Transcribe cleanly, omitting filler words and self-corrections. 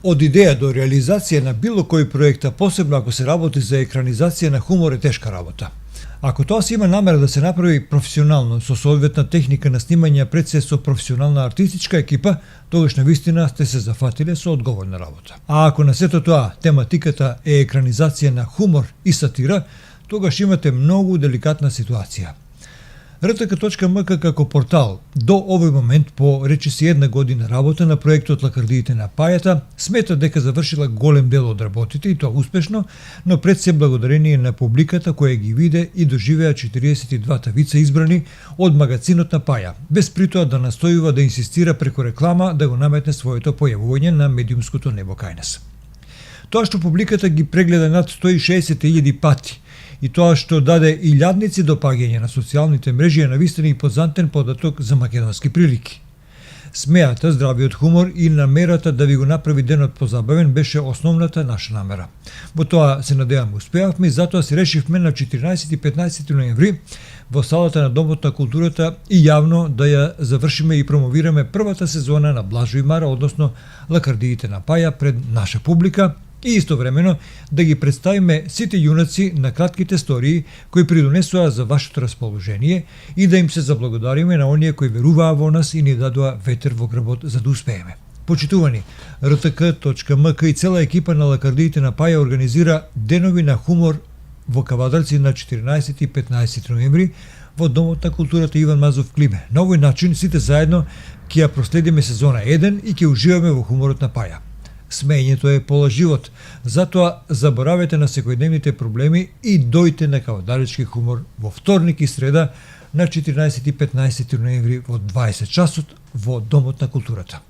Од идеја до реализација на било кој проект, посебно ако се работи за екранизација на хумор, е тешка работа. Ако тоа се има намера да се направи професионално, со соодветна техника на снимање, пред се со професионална артистичка екипа, тогаш навистина сте се зафатиле со одговорна работа. А ако на сето тоа тематиката е екранизација на хумор и сатира, тогаш имате многу деликатна ситуација. РТК.мк како портал до овој момент, по речиси една година работа на проектот Лакардиите на пајата, смета дека завршила голем дел од работите и тоа успешно, но пред се благодарение на публиката која ги виде и доживеа 42 вица избрани од магазинот на Паја, без притоа да настојува да инсистира преку реклама да го наметне своето појавување на медиумското небо кај нас. Тоа што публиката ги прегледа над 160.000 пати и тоа што даде илјадници допаѓање на социјалните мрежи е навистина и позантен податок за македонски прилики. Смејата, здравиот хумор и намерата да ви го направи денот позабавен беше основната наша намера. Во тоа се надевам успеавме и затоа се решивме на 14 и 15 ноември во салата на Домот на културата и јавно да ја завршиме и промовираме првата сезона на Блажо и Мара, односно Лакардиите на Паја, пред наша публика, и истовремено да ги представиме сите јунаци на кратките стории кои придонесоа за вашето расположение и да им се заблагодариме на оние кои веруваа во нас и ни дадоа ветер во грбот за да успееме. Почитувани, РТК.мк и цела екипа на Лакардиите на Паја организира денови на хумор во Кавадарци на 14 и 15 ноември во Домот на културата Иван Мазов Климе. На овој начин сите заедно ќе ја проследиме сезона 1 и ќе уживаме во хуморот на Паја. Смеењето е пола живот, затоа заборавете на секојдневните проблеми и дојте на кавадаречки хумор во вторник и среда на 14 и 15 ноември во 20 часот во Домот на културата.